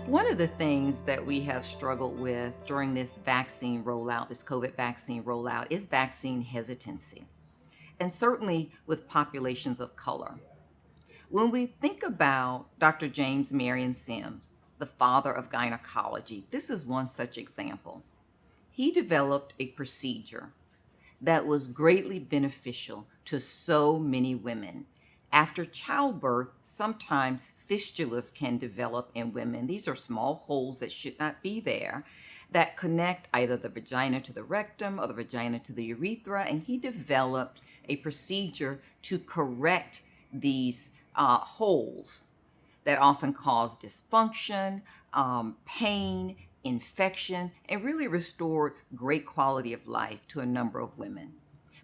One of the things that we have struggled with during this vaccine rollout, this COVID vaccine rollout, is vaccine hesitancy, and certainly with populations of color. When we think about Dr. James Marion Sims, the father of gynecology, this is one such example. He developed a procedure that was greatly beneficial to so many women. After childbirth, sometimes fistulas can develop in women. These are small holes that should not be there that connect either the vagina to the rectum or the vagina to the urethra. And he developed a procedure to correct these holes that often cause dysfunction, pain, infection, and really restored great quality of life to a number of women.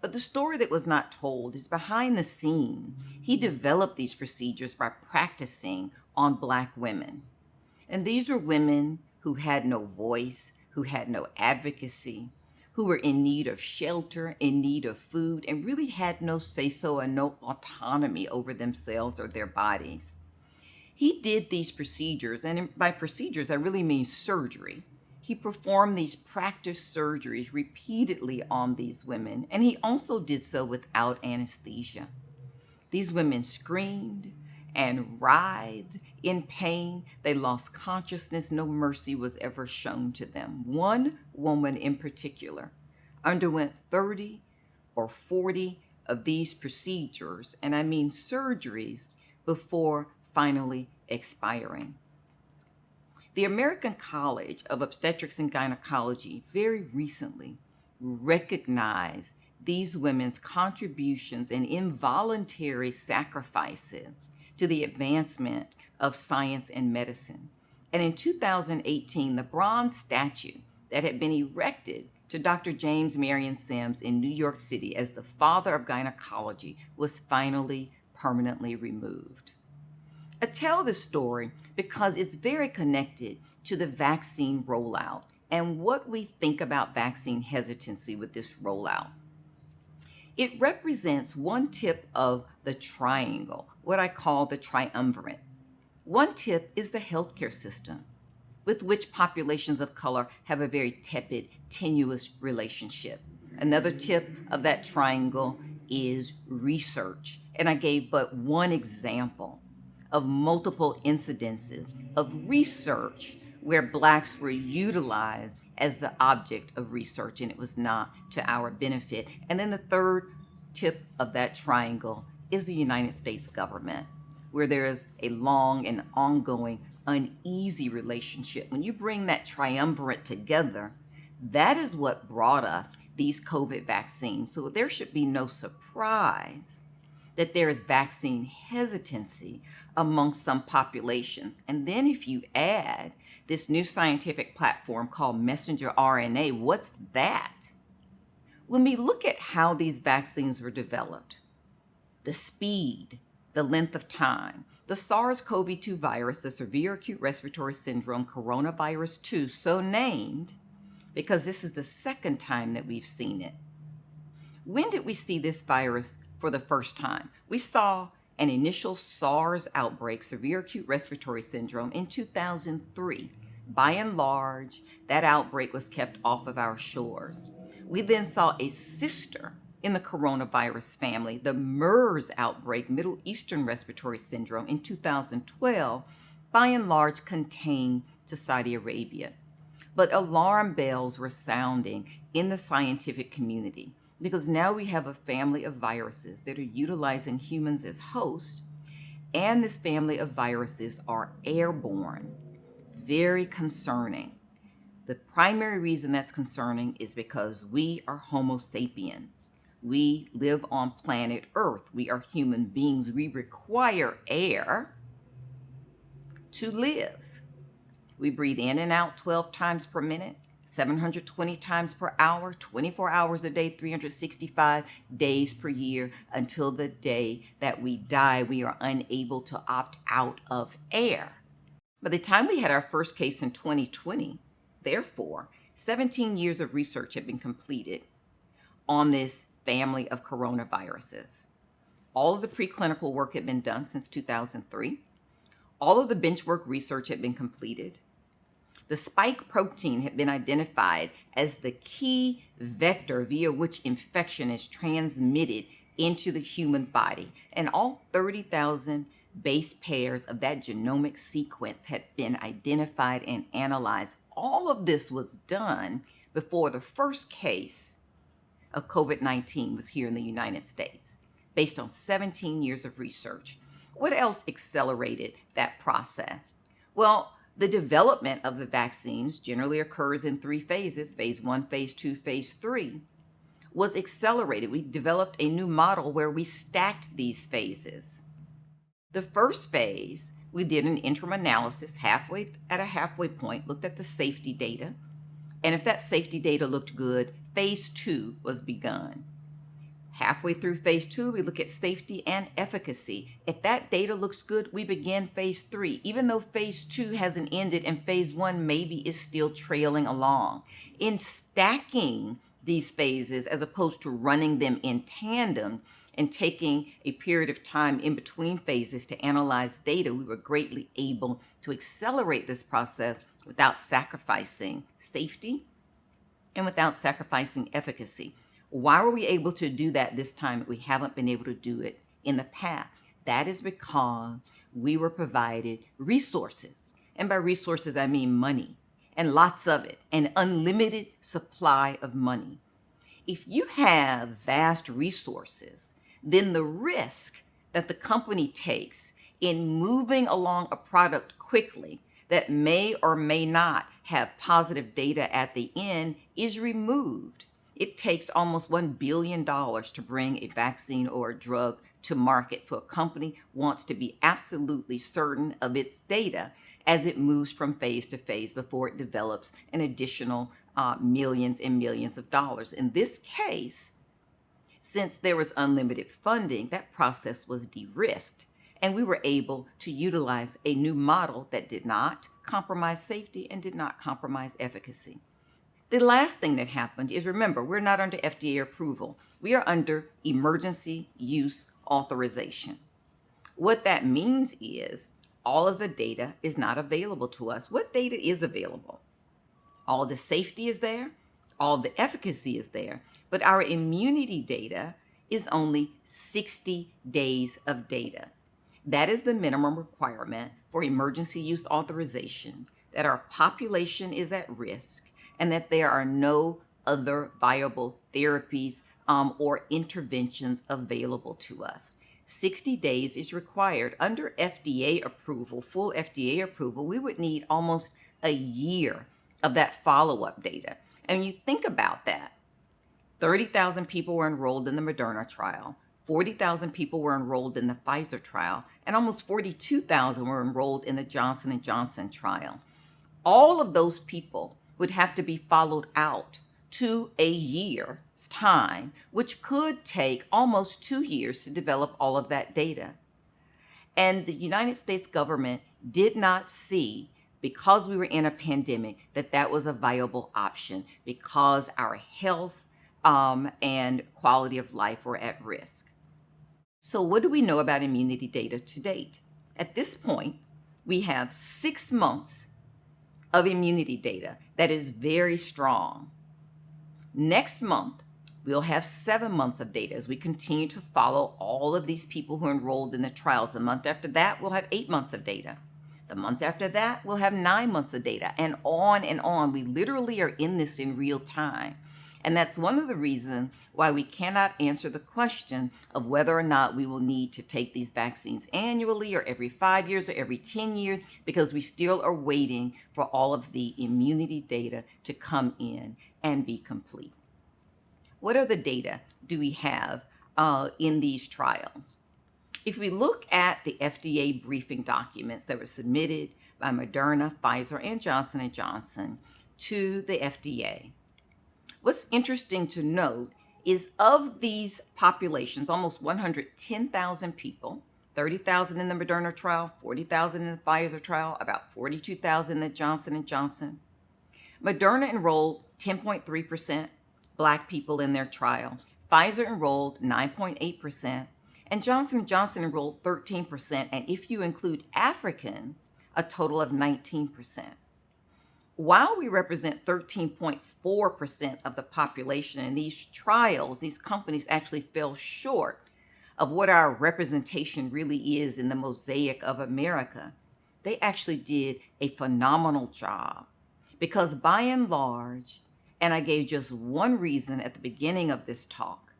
But the story that was not told is behind the scenes. He developed these procedures by practicing on Black women. And these were women who had no voice, who had no advocacy, who were in need of shelter, in need of food, and really had no say-so and no autonomy over themselves or their bodies. He did these procedures, and by procedures, I really mean surgery. He performed these practice surgeries repeatedly on these women, and he also did so without anesthesia. These women screamed and writhed in pain. They lost consciousness. No mercy was ever shown to them. One woman in particular underwent 30 or 40 of these procedures, and I mean surgeries, before finally expiring. The American College of Obstetrics and Gynecology very recently recognized these women's contributions and involuntary sacrifices to the advancement of science and medicine. And in 2018, the bronze statue that had been erected to Dr. James Marion Sims in New York City as the father of gynecology was finally permanently removed. I tell this story because it's very connected to the vaccine rollout and what we think about vaccine hesitancy with this rollout. It represents one tip of the triangle, what I call the triumvirate. One tip is the healthcare system, with which populations of color have a very tepid, tenuous relationship. Another tip of that triangle is research. And I gave but one example of multiple incidences of research where Blacks were utilized as the object of research, and it was not to our benefit. And then the third tip of that triangle is the United States government, where there is a long and ongoing uneasy relationship. When you bring that triumvirate together, that is what brought us these COVID vaccines. So there should be no surprise that there is vaccine hesitancy among some populations. And then if you add this new scientific platform called messenger RNA, what's that? When we look at how these vaccines were developed, the speed, the length of time, the SARS-CoV-2 virus, the severe acute respiratory syndrome coronavirus 2, so named because this is the second time that we've seen it. When did we see this virus for the first time? We saw an initial SARS outbreak, severe acute respiratory syndrome, in 2003. By and large, that outbreak was kept off of our shores. We then saw a sister in the coronavirus family, the MERS outbreak, Middle Eastern Respiratory Syndrome, in 2012, by and large contained to Saudi Arabia. But alarm bells were sounding in the scientific community, because now we have a family of viruses that are utilizing humans as hosts, and this family of viruses are airborne. Very concerning. The primary reason that's concerning is because we are Homo sapiens. We live on planet Earth. We are human beings. We require air to live. We breathe in and out 12 times per minute. 720 times per hour, 24 hours a day, 365 days per year, until the day that we die. We are unable to opt out of air. By the time we had our first case in 2020, therefore, 17 years of research had been completed on this family of coronaviruses. All of the preclinical work had been done since 2003. All of the bench work research had been completed. The spike protein had been identified as the key vector via which infection is transmitted into the human body, and all 30,000 base pairs of that genomic sequence had been identified and analyzed. All of this was done before the first case of COVID-19 was here in the United States, based on 17 years of research. What else accelerated that process? Well, the development of the vaccines generally occurs in 3 phases, phase 1, phase 2, phase 3, was accelerated. We developed a new model where we stacked these phases. The first phase, we did an interim analysis at a halfway point, looked at the safety data, and if that safety data looked good, phase 2 was begun. Halfway through phase 2, we look at safety and efficacy. If that data looks good, we begin phase 3, even though phase 2 hasn't ended and phase 1 maybe is still trailing along. In stacking these phases, as opposed to running them in tandem and taking a period of time in between phases to analyze data, we were greatly able to accelerate this process without sacrificing safety and without sacrificing efficacy. Why were we able to do that this time? We haven't been able to do it in the past. That is because we were provided resources. And by resources, I mean money, and lots of it, an unlimited supply of money. If you have vast resources, then the risk that the company takes in moving along a product quickly that may or may not have positive data at the end is removed. It takes almost $1 billion to bring a vaccine or a drug to market. So a company wants to be absolutely certain of its data as it moves from phase to phase before it develops an additional millions and millions of dollars. In this case, since there was unlimited funding, that process was de-risked, and we were able to utilize a new model that did not compromise safety and did not compromise efficacy. The last thing that happened is, remember, we're not under FDA approval. We are under emergency use authorization. What that means is all of the data is not available to us. What data is available? All the safety is there, all the efficacy is there, but our immunity data is only 60 days of data. That is the minimum requirement for emergency use authorization, that our population is at risk and that there are no other viable therapies or interventions available to us. 60 days is required. Under FDA approval, full FDA approval, we would need almost a year of that follow-up data. And when you think about that, 30,000 people were enrolled in the Moderna trial, 40,000 people were enrolled in the Pfizer trial, and almost 42,000 were enrolled in the Johnson & Johnson trial. All of those people would have to be followed out to a year's time, which could take almost 2 years to develop all of that data. And the United States government did not see, because we were in a pandemic, that that was a viable option because our health and quality of life were at risk. So what do we know about immunity data to date? At this point, we have 6 months of immunity data that is very strong. Next month, we'll have 7 months of data as we continue to follow all of these people who are enrolled in the trials. The month after that, we'll have 8 months of data. The month after that, we'll have 9 months of data, and on and on. We literally are in this in real time. And that's one of the reasons why we cannot answer the question of whether or not we will need to take these vaccines annually or every 5 years or every 10 years, because we still are waiting for all of the immunity data to come in and be complete. What other data do we have in these trials? If we look at the FDA briefing documents that were submitted by Moderna, Pfizer, and Johnson & Johnson to the FDA, what's interesting to note is of these populations, almost 110,000 people, 30,000 in the Moderna trial, 40,000 in the Pfizer trial, about 42,000 in the Johnson & Johnson. Moderna enrolled 10.3% Black people in their trials. Pfizer enrolled 9.8%, and Johnson & Johnson enrolled 13%, and if you include Africans, a total of 19%. While we represent 13.4% of the population in these trials, these companies actually fell short of what our representation really is in the mosaic of America. They actually did a phenomenal job because by and large, and I gave just one reason at the beginning of this talk,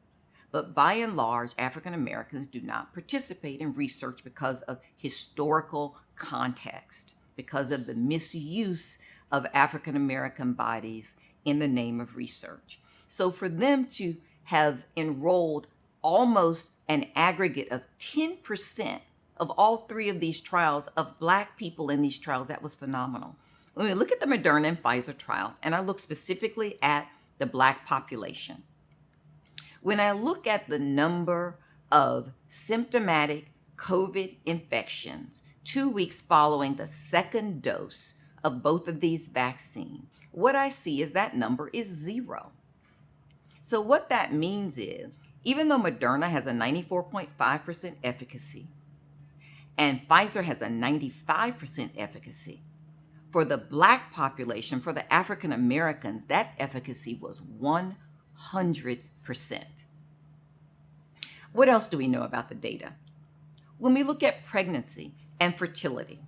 but by and large, African Americans do not participate in research because of historical context, because of the misuse of African American bodies in the name of research. So for them to have enrolled almost an aggregate of 10% of all three of these trials of Black people in these trials, that was phenomenal. When we look at the Moderna and Pfizer trials, and I look specifically at the Black population, when I look at the number of symptomatic COVID infections 2 weeks following the second dose of both of these vaccines, what I see is that number is 0. So what that means is, even though Moderna has a 94.5% efficacy and Pfizer has a 95% efficacy, for the Black population, for the African Americans, that efficacy was 100%. What else do we know about the data? When we look at pregnancy and fertility,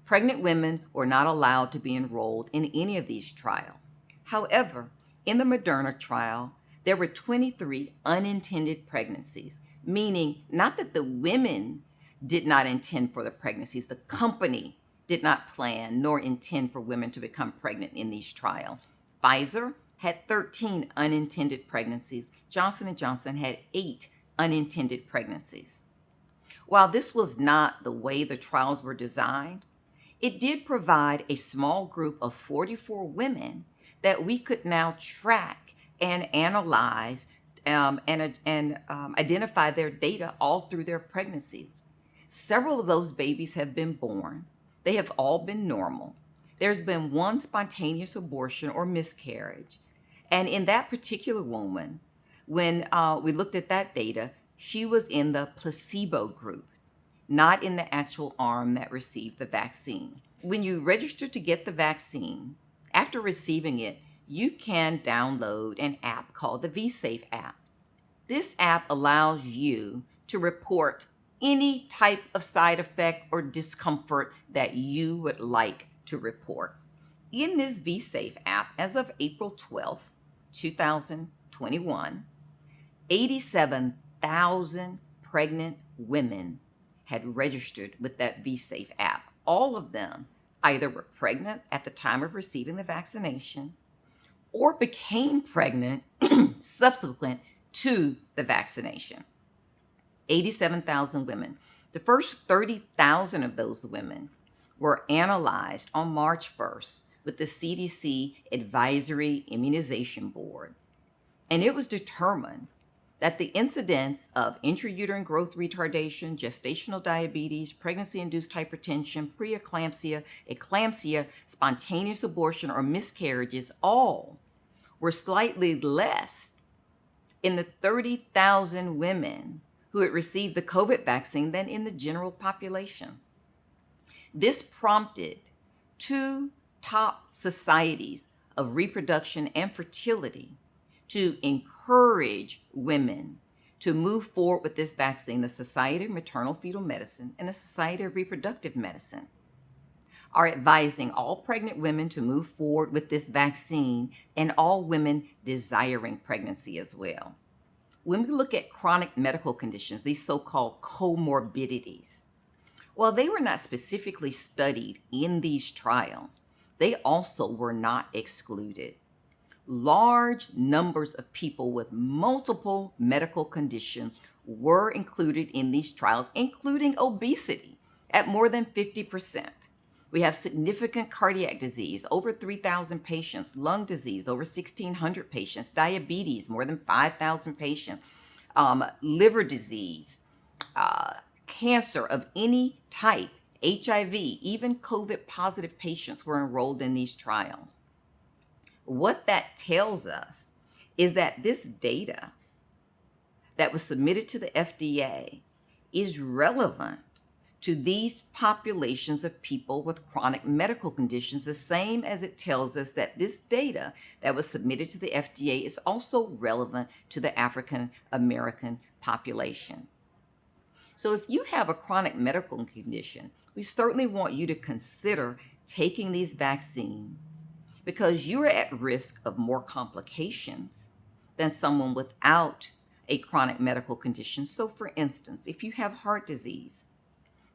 pregnant women were not allowed to be enrolled in any of these trials. However, in the Moderna trial, there were 23 unintended pregnancies, meaning not that the women did not intend for the pregnancies, the company did not plan nor intend for women to become pregnant in these trials. Pfizer had 13 unintended pregnancies. Johnson & Johnson had 8 unintended pregnancies. While this was not the way the trials were designed, it did provide a small group of 44 women that we could now track and analyze and identify their data all through their pregnancies. Several of those babies have been born. They have all been normal. There's been one spontaneous abortion or miscarriage. And in that particular woman, when we looked at that data, she was in the placebo group, not in the actual arm that received the vaccine. When you register to get the vaccine, after receiving it, you can download an app called the vSafe app. This app allows you to report any type of side effect or discomfort that you would like to report. In this vSafe app, as of April 12th, 2021, 87,000 pregnant women had registered with that vSafe app. All of them either were pregnant at the time of receiving the vaccination or became pregnant subsequent to the vaccination. 87,000 women. The first 30,000 of those women were analyzed on March 1st with the CDC Advisory Immunization Board. And it was determined that the incidence of intrauterine growth retardation, gestational diabetes, pregnancy-induced hypertension, preeclampsia, eclampsia, spontaneous abortion, or miscarriages all were slightly less in the 30,000 women who had received the COVID vaccine than in the general population. This prompted 2 top societies of reproduction and fertility to encourage women to move forward with this vaccine. The Society of Maternal Fetal Medicine and the Society of Reproductive Medicine are advising all pregnant women to move forward with this vaccine and all women desiring pregnancy as well. When we look at chronic medical conditions, these so-called comorbidities, while they were not specifically studied in these trials, they also were not excluded. Large numbers of people with multiple medical conditions were included in these trials, including obesity at more than 50%. We have significant cardiac disease, over 3,000 patients, lung disease, over 1,600 patients, diabetes, more than 5,000 patients, liver disease, cancer of any type, HIV, even COVID positive patients were enrolled in these trials. What that tells us is that this data that was submitted to the FDA is relevant to these populations of people with chronic medical conditions, the same as it tells us that this data that was submitted to the FDA is also relevant to the African American population. So if you have a chronic medical condition, we certainly want you to consider taking these vaccines because you're at risk of more complications than someone without a chronic medical condition. So for instance, if you have heart disease,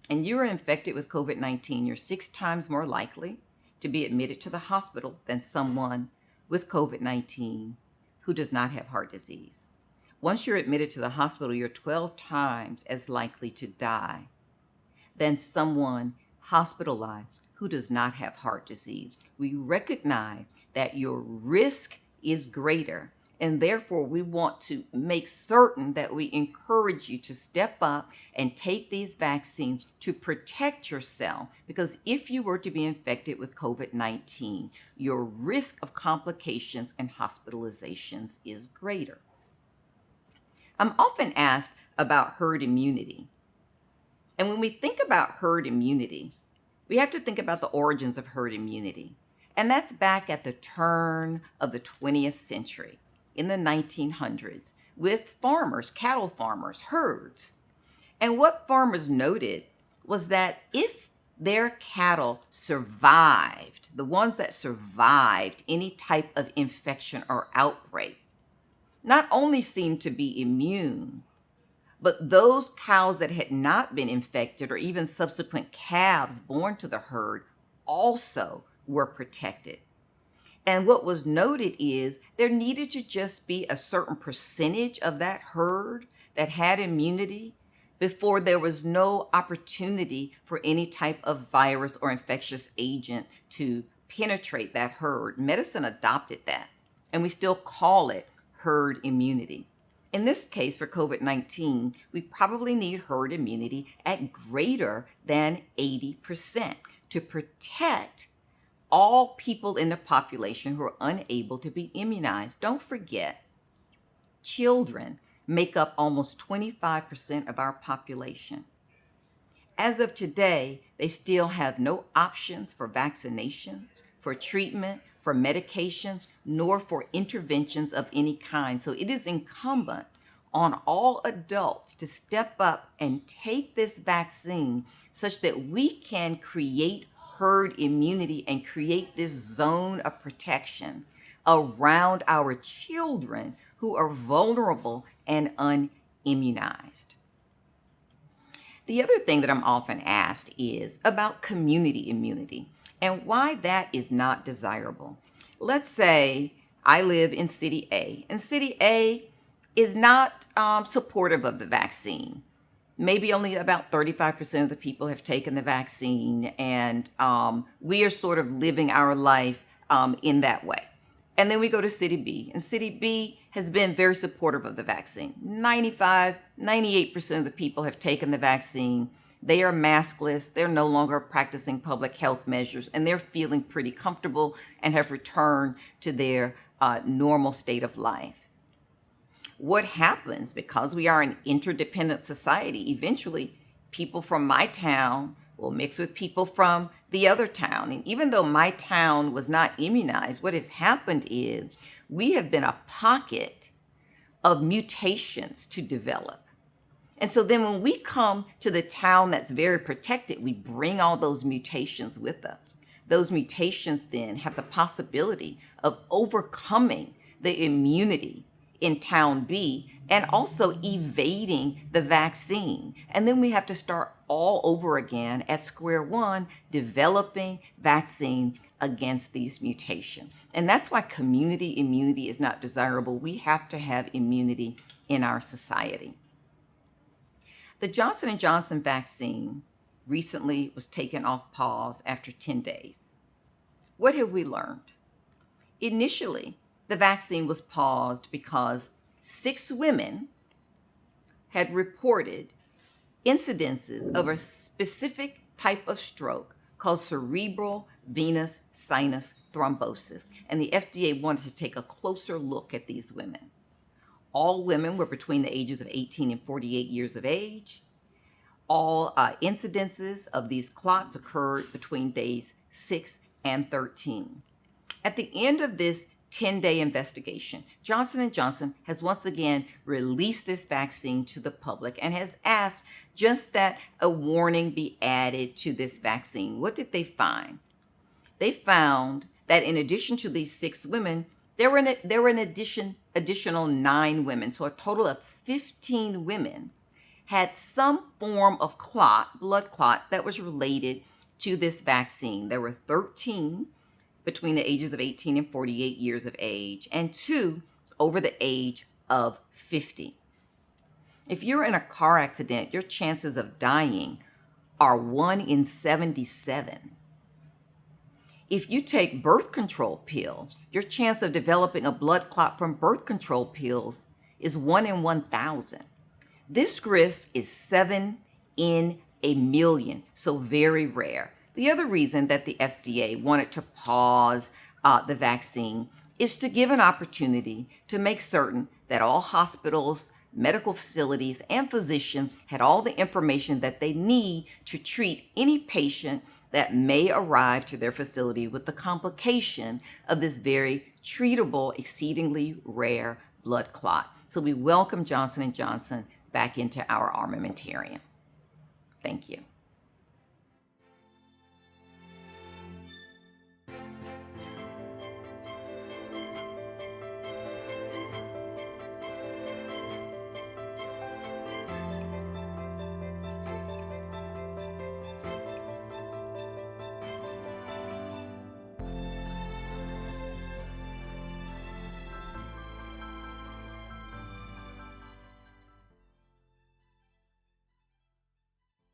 and you are infected with COVID-19, you're 6 times more likely to be admitted to the hospital than someone with COVID-19 who does not have heart disease. Once you're admitted to the hospital, you're 12 times as likely to die than someone hospitalized who does not have heart disease. We recognize that your risk is greater, and therefore we want to make certain that we encourage you to step up and take these vaccines to protect yourself, because if you were to be infected with COVID-19, your risk of complications and hospitalizations is greater. I'm often asked about herd immunity. And when we think about herd immunity, we have to think about the origins of herd immunity. And that's back at the turn of the 20th century, in the 1900s, with farmers, cattle farmers, herds. And what farmers noted was that if their cattle survived, the ones that survived any type of infection or outbreak, not only seemed to be immune, but those cows that had not been infected or even subsequent calves born to the herd also were protected. And what was noted is there needed to just be a certain percentage of that herd that had immunity before there was no opportunity for any type of virus or infectious agent to penetrate that herd. Medicine adopted that, and we still call it herd immunity. In this case, for COVID-19, we probably need herd immunity at greater than 80% to protect all people in the population who are unable to be immunized. Don't forget, children make up almost 25% of our population. As of today, they still have no options for vaccinations, for treatment, for medications, nor for interventions of any kind. So it is incumbent on all adults to step up and take this vaccine such that we can create herd immunity and create this zone of protection around our children who are vulnerable and unimmunized. The other thing that I'm often asked is about community immunity and why that is not desirable. Let's say I live in City A, and City A is not supportive of the vaccine. Maybe only about 35% of the people have taken the vaccine, and we are sort of living our life in that way. And then we go to City B, and City B has been very supportive of the vaccine. 98% of the people have taken the vaccine. They are maskless. They're no longer practicing public health measures, and they're feeling pretty comfortable and have returned to their normal state of life. What happens, because we are an interdependent society, eventually people from my town will mix with people from the other town. And even though my town was not immunized, what has happened is we have been a pocket of mutations to develop. And so then when we come to the town that's very protected, we bring all those mutations with us. Those mutations then have the possibility of overcoming the immunity in town B and also evading the vaccine. And then we have to start all over again at square one, developing vaccines against these mutations. And that's why community immunity is not desirable. We have to have immunity in our society. The Johnson & Johnson vaccine recently was taken off pause after 10 days. What have we learned? Initially, the vaccine was paused because 6 women had reported incidences of a specific type of stroke called cerebral venous sinus thrombosis, and the FDA wanted to take a closer look at these women. All women were between the ages of 18 and 48 years of age. All incidences of these clots occurred between days 6 and 13. At the end of this 10-day investigation, Johnson & Johnson has once again released this vaccine to the public and has asked just that a warning be added to this vaccine. What did they find? They found that in addition to these 6 women, there were an additional 9 women, so a total of 15 women had some form of blood clot that was related to this vaccine. There were 13 between the ages of 18 and 48 years of age, and 2 over the age of 50. If you're in a car accident, your chances of dying are 1 in 77. If you take birth control pills, your chance of developing a blood clot from birth control pills is 1 in 1,000. This risk is 7 in a million, so very rare. The other reason that the FDA wanted to pause the vaccine is to give an opportunity to make certain that all hospitals, medical facilities, and physicians had all the information that they need to treat any patient that may arrive to their facility with the complication of this very treatable, exceedingly rare blood clot. So we welcome Johnson & Johnson back into our armamentarium. Thank you.